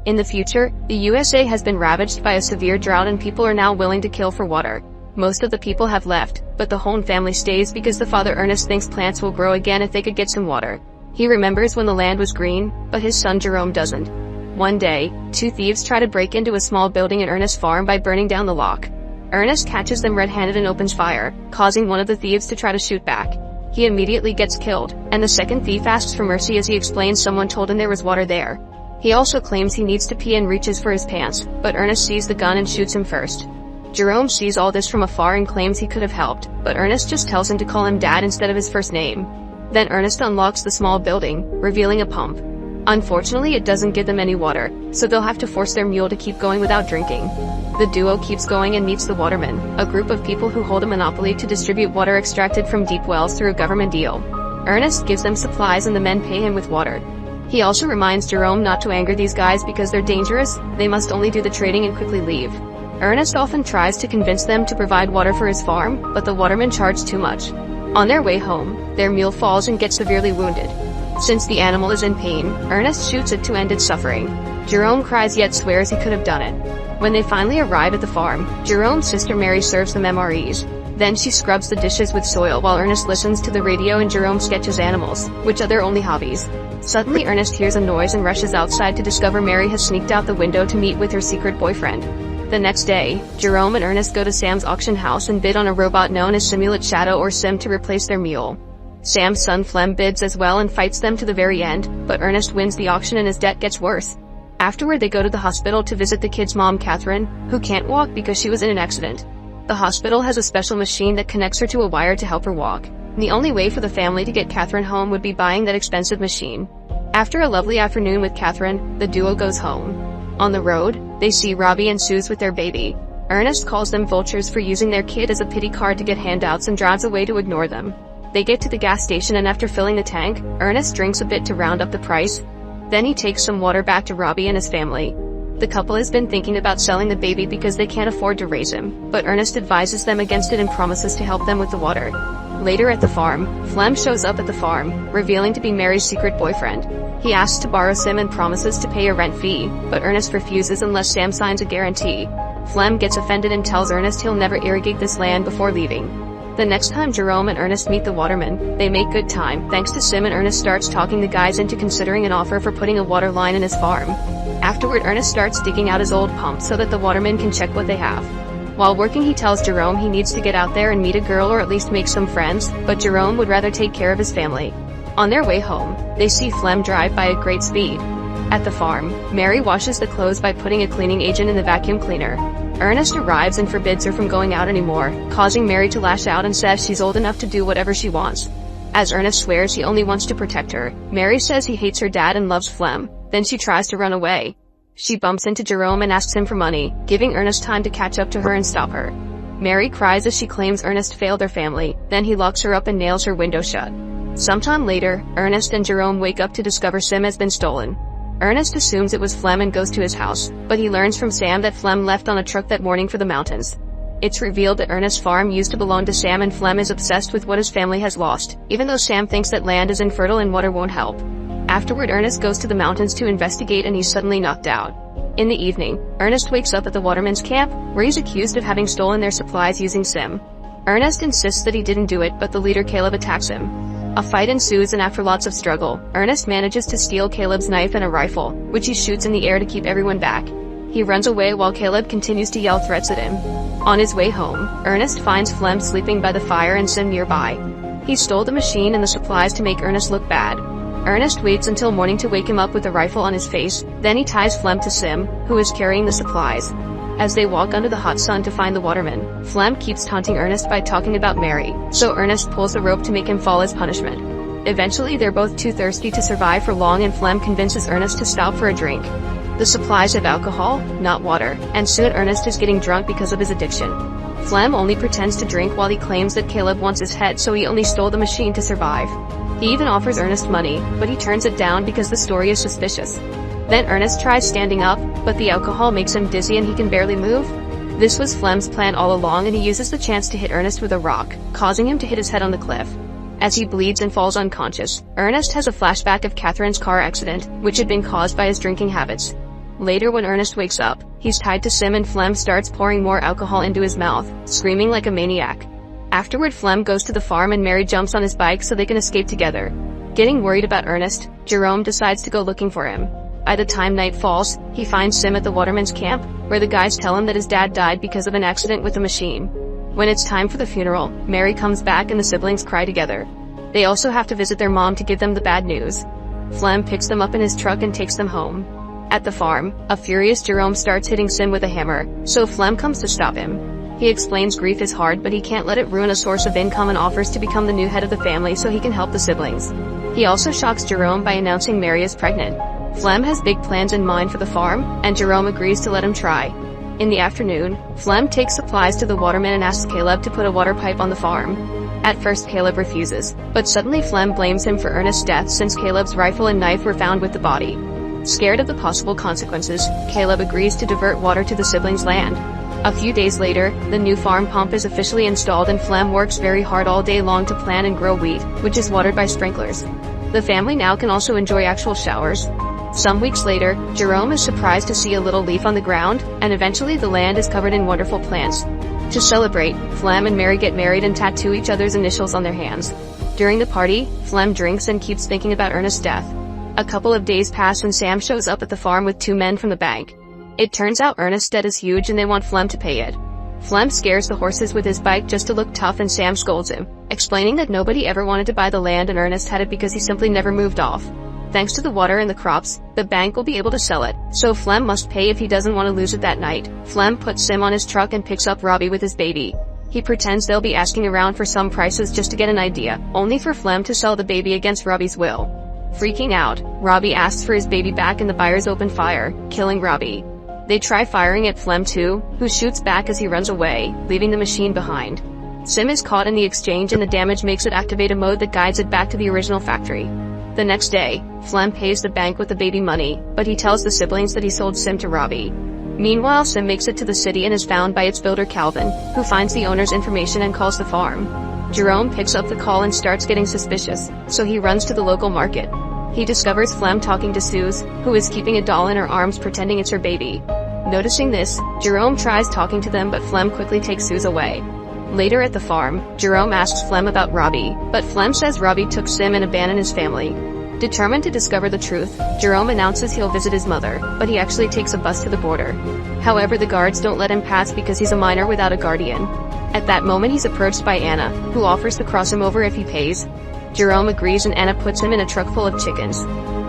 In the future, the USA has been ravaged by a severe drought and people are now willing to kill for water. Most of the people have left, but the Hone family stays because the father Ernest thinks plants will grow again if they could get some water. He remembers when the land was green, but his son Jerome doesn't. One day, two thieves try to break into a small building in Ernest's farm by burning down the lock. Ernest catches them red-handed and opens fire, causing one of the thieves to try to shoot back. He immediately gets killed, and the second thief asks for mercy as he explains someone told him there was water there. He also claims he needs to pee and reaches for his pants, but Ernest sees the gun and shoots him first. Jerome sees all this from afar and claims he could have helped, but Ernest just tells him to call him Dad instead of his first name. Then Ernest unlocks the small building, revealing a pump. Unfortunately, it doesn't give them any water, so they'll have to force their mule to keep going without drinking. The duo keeps going and meets the Watermen, a group of people who hold a monopoly to distribute water extracted from deep wells through a government deal. Ernest gives them supplies and the men pay him with water. He also reminds Jerome not to anger these guys because they're dangerous, they must only do the trading and quickly leave. Ernest often tries to convince them to provide water for his farm, but the Watermen charge too much. On their way home, their mule falls and gets severely wounded. Since the animal is in pain, Ernest shoots it to end its suffering. Jerome cries yet swears he could have done it. When they finally arrive at the farm, Jerome's sister Mary serves them MREs. Then she scrubs the dishes with soil while Ernest listens to the radio and Jerome sketches animals, which are their only hobbies. Suddenly Ernest hears a noise and rushes outside to discover Mary has sneaked out the window to meet with her secret boyfriend. The next day, Jerome and Ernest go to Sam's auction house and bid on a robot known as Simulate Shadow or Sim to replace their mule. Sam's son Flem bids as well and fights them to the very end, but Ernest wins the auction and his debt gets worse. Afterward they go to the hospital to visit the kid's mom Catherine, who can't walk because she was in an accident. The hospital has a special machine that connects her to a wire to help her walk. The only way for the family to get Catherine home would be buying that expensive machine. After a lovely afternoon with Catherine, the duo goes home. On the road, they see Robbie and Suze with their baby. Ernest calls them vultures for using their kid as a pity card to get handouts and drives away to ignore them. They get to the gas station and after filling the tank, Ernest drinks a bit to round up the price. Then he takes some water back to Robbie and his family. The couple has been thinking about selling the baby because they can't afford to raise him, but Ernest advises them against it and promises to help them with the water. Later at the farm, Flem shows up at the farm, revealing to be Mary's secret boyfriend. He asks to borrow Sim and promises to pay a rent fee, but Ernest refuses unless Sam signs a guarantee. Flem gets offended and tells Ernest he'll never irrigate this land before leaving. The next time Jerome and Ernest meet the Watermen, they make good time thanks to Sim and Ernest starts talking the guys into considering an offer for putting a water line in his farm. Afterward Ernest starts digging out his old pump so that the Watermen can check what they have. While working he tells Jerome he needs to get out there and meet a girl or at least make some friends, but Jerome would rather take care of his family. On their way home, they see Flem drive by at great speed. At the farm, Mary washes the clothes by putting a cleaning agent in the vacuum cleaner. Ernest arrives and forbids her from going out anymore, causing Mary to lash out and says she's old enough to do whatever she wants. As Ernest swears he only wants to protect her, Mary says he hates her dad and loves Flem, then she tries to run away. She bumps into Jerome and asks him for money, giving Ernest time to catch up to her and stop her. Mary cries as she claims Ernest failed their family, then he locks her up and nails her window shut. Sometime later, Ernest and Jerome wake up to discover Sim has been stolen. Ernest assumes it was Flem and goes to his house, but he learns from Sam that Flem left on a truck that morning for the mountains. It's revealed that Ernest's farm used to belong to Sam and Flem is obsessed with what his family has lost, even though Sam thinks that land is infertile and water won't help. Afterward Ernest goes to the mountains to investigate and he's suddenly knocked out. In the evening, Ernest wakes up at the Watermen's camp, where he's accused of having stolen their supplies using Sim. Ernest insists that he didn't do it, but the leader Caleb attacks him. A fight ensues and after lots of struggle, Ernest manages to steal Caleb's knife and a rifle, which he shoots in the air to keep everyone back. He runs away while Caleb continues to yell threats at him. On his way home, Ernest finds Flem sleeping by the fire and Sim nearby. He stole the machine and the supplies to make Ernest look bad. Ernest waits until morning to wake him up with a rifle on his face, then he ties Flem to Sim, who is carrying the supplies. As they walk under the hot sun to find the Watermen, Flem keeps taunting Ernest by talking about Mary, so Ernest pulls the rope to make him fall as punishment. Eventually they're both too thirsty to survive for long and Flem convinces Ernest to stop for a drink. The supplies have alcohol, not water, and soon Ernest is getting drunk because of his addiction. Flem only pretends to drink while he claims that Caleb wants his head so he only stole the machine to survive. He even offers Ernest money, but he turns it down because the story is suspicious. Then Ernest tries standing up, but the alcohol makes him dizzy and he can barely move. This was Flem's plan all along and he uses the chance to hit Ernest with a rock, causing him to hit his head on the cliff. As he bleeds and falls unconscious, Ernest has a flashback of Catherine's car accident, which had been caused by his drinking habits. Later, when Ernest wakes up, he's tied to Sim and Flem starts pouring more alcohol into his mouth, screaming like a maniac. Afterward, Flem goes to the farm and Mary jumps on his bike so they can escape together. Getting worried about Ernest, Jerome decides to go looking for him. By the time night falls, he finds Sim at the waterman's camp, where the guys tell him that his dad died because of an accident with the machine. When it's time for the funeral, Mary comes back and the siblings cry together. They also have to visit their mom to give them the bad news. Flem picks them up in his truck and takes them home. At the farm, a furious Jerome starts hitting Sim with a hammer, so Flem comes to stop him. He explains grief is hard, but he can't let it ruin a source of income and offers to become the new head of the family so he can help the siblings. He also shocks Jerome by announcing Mary is pregnant. Flem has big plans in mind for the farm, and Jerome agrees to let him try. In the afternoon, Flem takes supplies to the waterman and asks Caleb to put a water pipe on the farm. At first Caleb refuses, but suddenly Flem blames him for Ernest's death since Caleb's rifle and knife were found with the body. Scared of the possible consequences, Caleb agrees to divert water to the siblings' land. A few days later, the new farm pump is officially installed and Flem works very hard all day long to plant and grow wheat, which is watered by sprinklers. The family now can also enjoy actual showers. Some weeks later, Jerome is surprised to see a little leaf on the ground, and eventually the land is covered in wonderful plants. To celebrate, Flem and Mary get married and tattoo each other's initials on their hands. During the party, Flem drinks and keeps thinking about Ernest's death. A couple of days pass and Sam shows up at the farm with two men from the bank. It turns out Ernest's debt is huge and they want Flem to pay it. Flem scares the horses with his bike just to look tough and Sam scolds him, explaining that nobody ever wanted to buy the land and Ernest had it because he simply never moved off. Thanks to the water and the crops, the bank will be able to sell it, so Flem must pay if he doesn't want to lose it that night. Flem puts Sim on his truck and picks up Robbie with his baby. He pretends they'll be asking around for some prices just to get an idea, only for Flem to sell the baby against Robbie's will. Freaking out, Robbie asks for his baby back and the buyers open fire, killing Robbie. They try firing at Flem too, who shoots back as he runs away, leaving the machine behind. Sim is caught in the exchange and the damage makes it activate a mode that guides it back to the original factory. The next day, Flem pays the bank with the baby money, but he tells the siblings that he sold Sim to Robbie. Meanwhile, Sim makes it to the city and is found by its builder Calvin, who finds the owner's information and calls the farm. Jerome picks up the call and starts getting suspicious, so he runs to the local market. He discovers Flem talking to Suze, who is keeping a doll in her arms pretending it's her baby. Noticing this, Jerome tries talking to them but Flem quickly takes Suze away. Later at the farm, Jerome asks Flem about Robbie, but Flem says Robbie took Sim and abandoned his family. Determined to discover the truth, Jerome announces he'll visit his mother, but he actually takes a bus to the border. However, the guards don't let him pass because he's a minor without a guardian. At that moment he's approached by Anna, who offers to cross him over if he pays. Jerome agrees and Anna puts him in a truck full of chickens.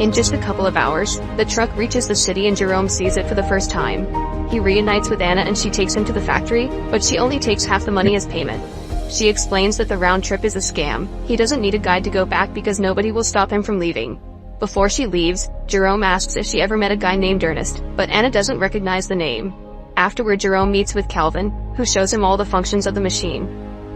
In just a couple of hours, the truck reaches the city and Jerome sees it for the first time. He reunites with Anna and she takes him to the factory, but she only takes half the money as payment. She explains that the round trip is a scam. He doesn't need a guide to go back because nobody will stop him from leaving. Before she leaves, Jerome asks if she ever met a guy named Ernest, but Anna doesn't recognize the name. Afterward, Jerome meets with Calvin, who shows him all the functions of the machine.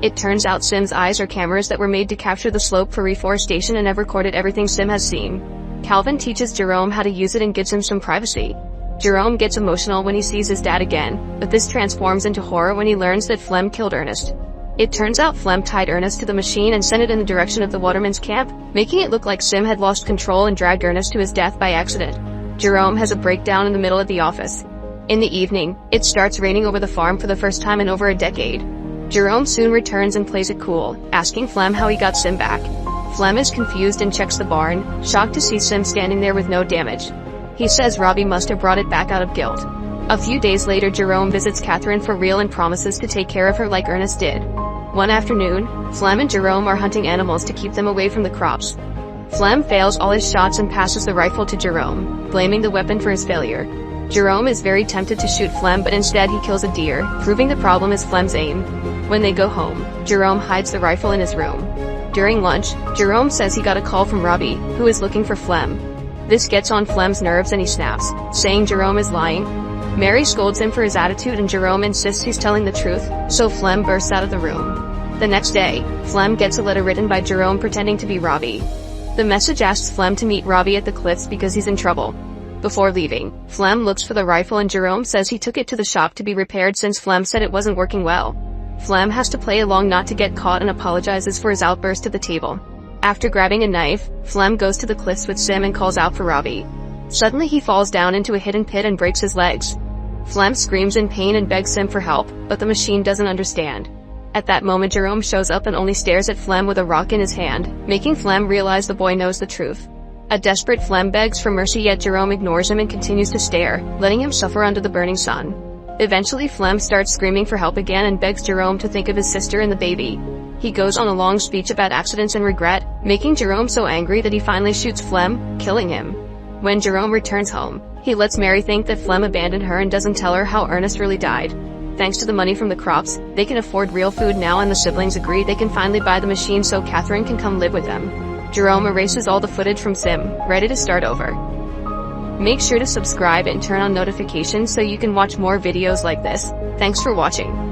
It turns out Sim's eyes are cameras that were made to capture the slope for reforestation and have recorded everything Sim has seen. Calvin teaches Jerome how to use it and gives him some privacy. Jerome gets emotional when he sees his dad again, but this transforms into horror when he learns that Flem killed Ernest. It turns out Flem tied Ernest to the machine and sent it in the direction of the waterman's camp, making it look like Sim had lost control and dragged Ernest to his death by accident. Jerome has a breakdown in the middle of the office. In the evening, it starts raining over the farm for the first time in over a decade. Jerome soon returns and plays it cool, asking Flem how he got Sim back. Flem is confused and checks the barn, shocked to see Sim standing there with no damage. He says Robbie must have brought it back out of guilt. A few days later, Jerome visits Catherine for real and promises to take care of her like Ernest did. One afternoon, Flem and Jerome are hunting animals to keep them away from the crops. Flem fails all his shots and passes the rifle to Jerome, blaming the weapon for his failure. Jerome is very tempted to shoot Flem, but instead he kills a deer, proving the problem is Flem's aim. When they go home, Jerome hides the rifle in his room. During lunch, Jerome says he got a call from Robbie, who is looking for Flem. This gets on Flem's nerves and he snaps, saying Jerome is lying. Mary scolds him for his attitude and Jerome insists he's telling the truth, so Flem bursts out of the room. The next day, Flem gets a letter written by Jerome pretending to be Robbie. The message asks Flem to meet Robbie at the cliffs because he's in trouble. Before leaving, Flem looks for the rifle and Jerome says he took it to the shop to be repaired since Flem said it wasn't working well. Flem has to play along not to get caught and apologizes for his outburst at the table. After grabbing a knife, Flem goes to the cliffs with Sim and calls out for Robbie. Suddenly he falls down into a hidden pit and breaks his legs. Flem screams in pain and begs Sim for help, but the machine doesn't understand. At that moment Jerome shows up and only stares at Flem with a rock in his hand, making Flem realize the boy knows the truth. A desperate Flem begs for mercy, yet Jerome ignores him and continues to stare, letting him suffer under the burning sun. Eventually Flem starts screaming for help again and begs Jerome to think of his sister and the baby. He goes on a long speech about accidents and regret, making Jerome so angry that he finally shoots Flem, killing him. When Jerome returns home, he lets Mary think that Flem abandoned her and doesn't tell her how Ernest really died. Thanks to the money from the crops, they can afford real food now, and the siblings agree they can finally buy the machine so Catherine can come live with them. Jerome erases all the footage from Sim, ready to start over. Make sure to subscribe and turn on notifications so you can watch more videos like this. Thanks for watching.